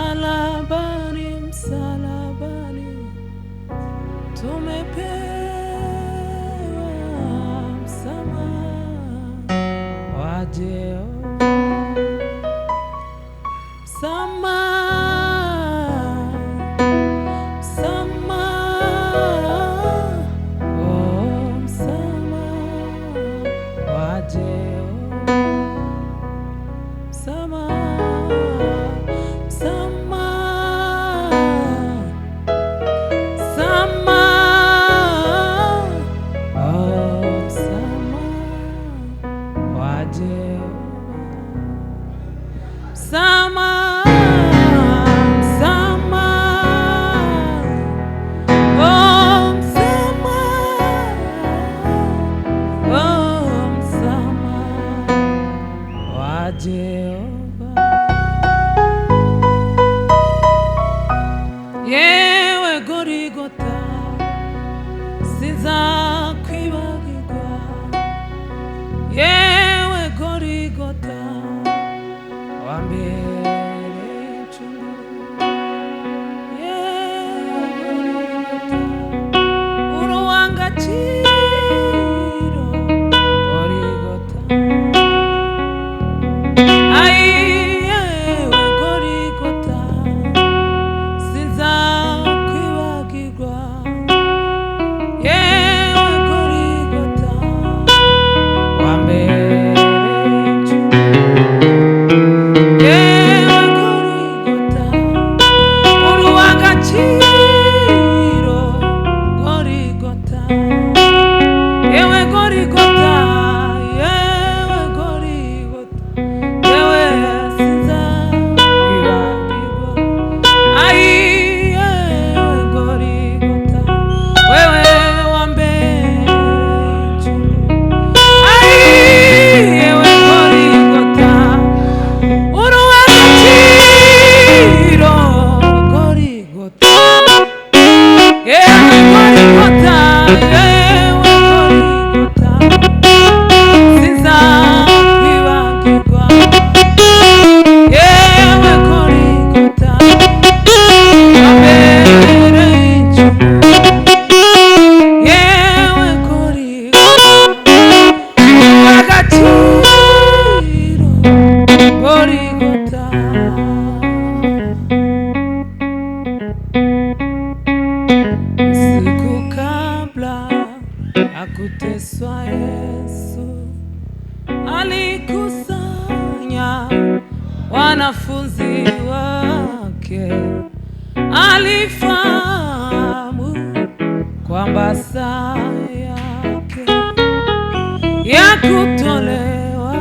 Msalabani, msalabani, tumepewa msamaha wa Jehova. Msamaha, msamaha, oh, msamaha wa Jehova. Msamaha. Yewe Gorigota sinzakwibagirwa, yewe Gorigota wambere incungu, yewe Gorigota uruwangaciro, Gorigota ai yewe Gorigota sinzakwibagirwa, yewe Gorigota wambere incungu, yewe Gorigota uruwangaciro, Gorigota yewe Gorigota, yewe Gorigota, yewe sinzakwibagirwa, ai yewe Gorigota wewe wambere incungu, ai yewe Gorigota uruwangaciro, Gorigota yewe Gorigota, yewe Gorigota sinzakwibagirwa, yewe Gorigota wambere incungu, yewe Gorigota uruwangaciro, Gorigota. Siku kabla hakuteswa Yesu alikusanya wanafunzi wake, alifahamu kwamba saa yake ya kutolewa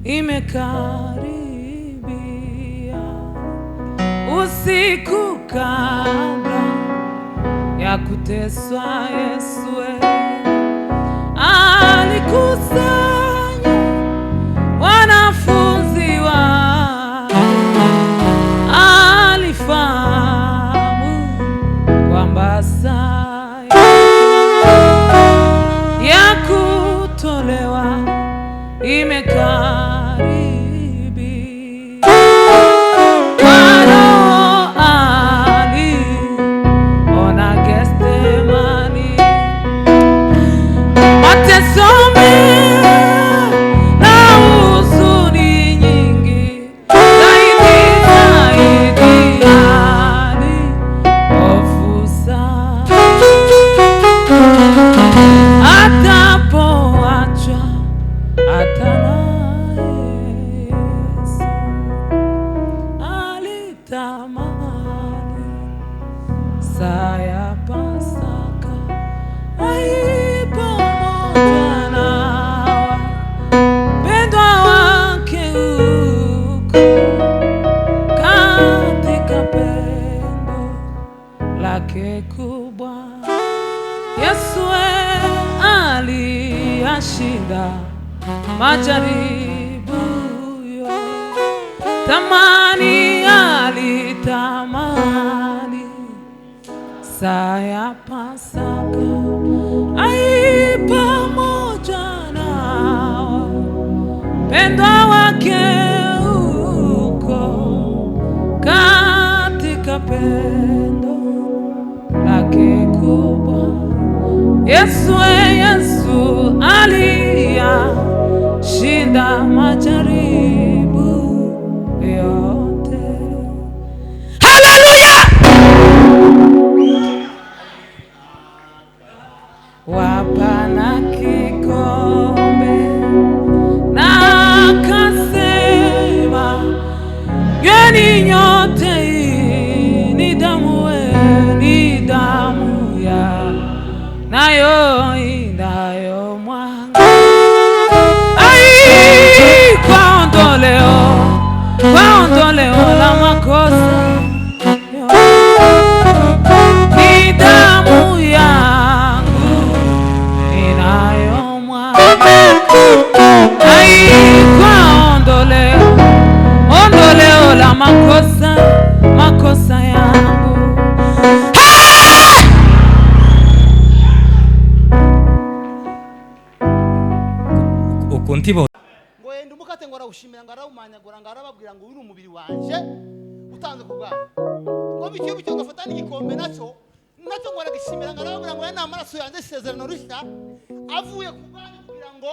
imekaribia. Usiku kabla ya kuteswa Yesu alikusanya wanafunzi wake, alifahamu kwamba saa ya kutolewa imekaribia. Ona Gethsemane shinda majaribu yote. Tamani alitamani saa ya Pasaka ai pamoja nao, pendo wake uko katika pendo lake kubwa. Yesu aliyashinda majaribu yote. Haleluya! Wapana kikombe na kasema, nyweni nyote, hii ni damu ya nayo inayomwanga ai kwa ondoleo la makosa. Ni damu yangu inayomwanga ai kwa ondoleo la makosa yangu. Kontibo ngo yenda umukate ngo arawushimira ngo arawumanyagura ngo arababwira ngo uyu ni umubiri wanje utanze ku bwanyu. Ngo bityo ngafata n'igikombe nacyo ngo aragishimira ngo arababwira ngo yana amaraso yanjye isezerano rishya avuye ku bwanyu kugira ngo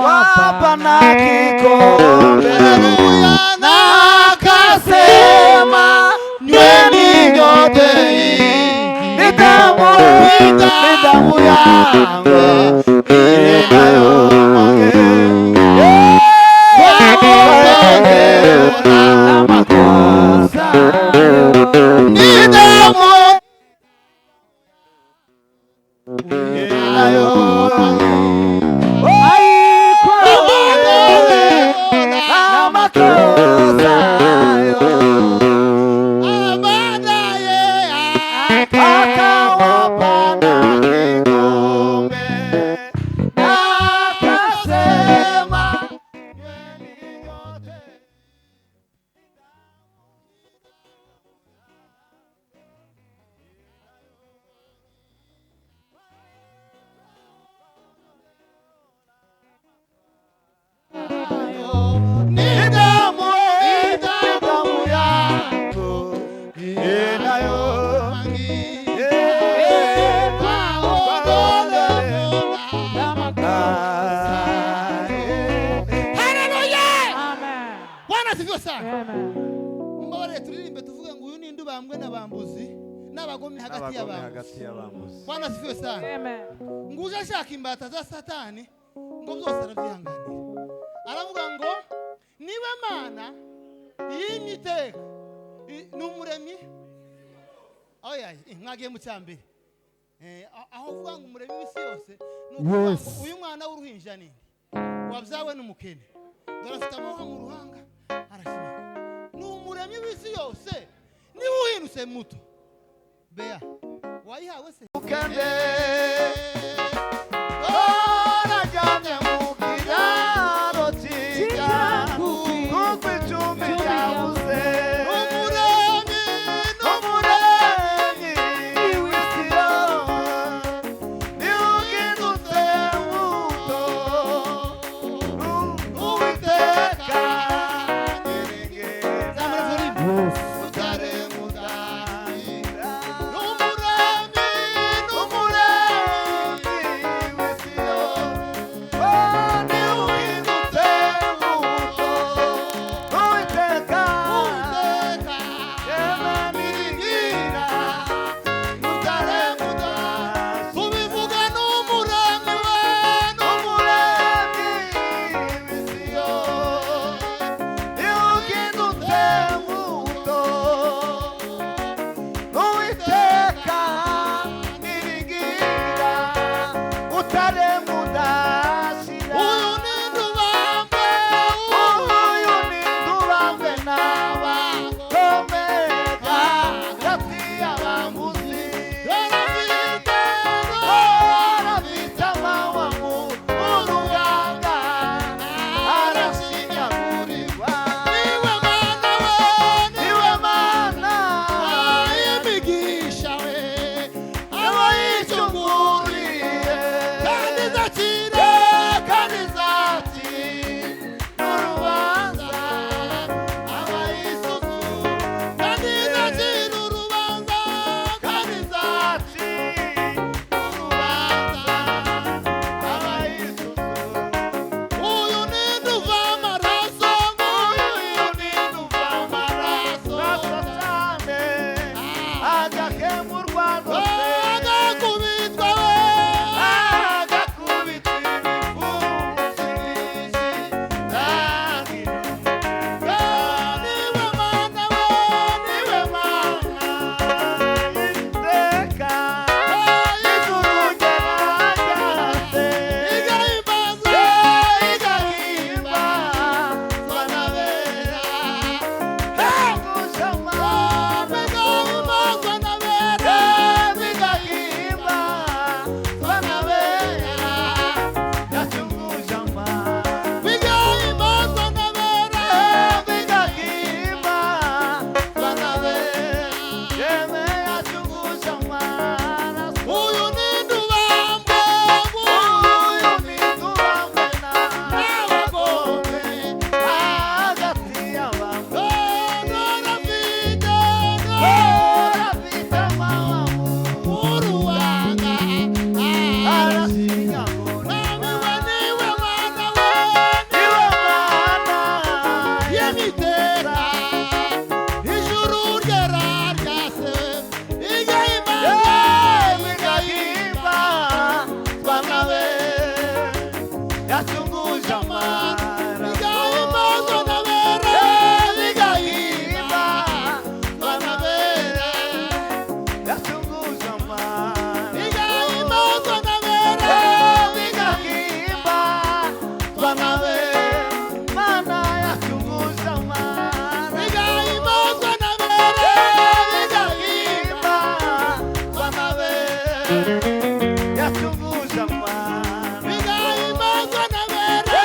wapa na kikombe na kasema, nyweni nyote, ni damu yangu na makosa. Ni damu Bwana sifiwe sana. Amen. Nguja shaka imbata za Satani ngo byose aravyihanganira. Aravuga ngo niwe Mana y'imiteka n'umuremyi. Oya, mwagiye mu cyambere. Aho uvuga ngo umuremyi w'isi yose n'uko uyu mwana w'uruhinja nini wabyawe n'umukene. Dorafite amahanga mu ruhanga arashimira. N'umuremyi w'isi yose ni uhinuse muto. Bea wayihawe se ukende orajamye mukiraro cy'icyangu kuko icumbi cyabuze. Umuremyi w'isi yose ni ugindutse muto, Uwiteka nyir'ingeza utare mudahira. yachungusha mana bigahimbazwa n'abera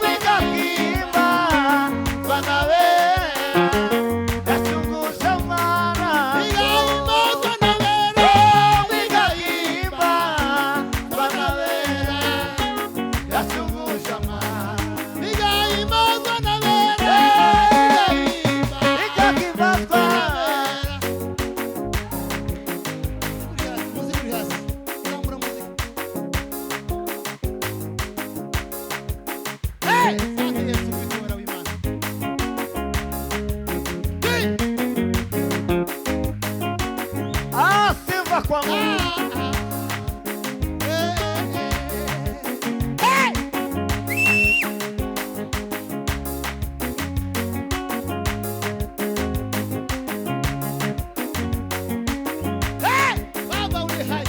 bigahimba banabera yachungusha mana bigahimbazwa n'abera bigahimba banabera yachungusha mana bigahimbazwa n'abera bigahimba Silva kwa Mungu Baba uli hai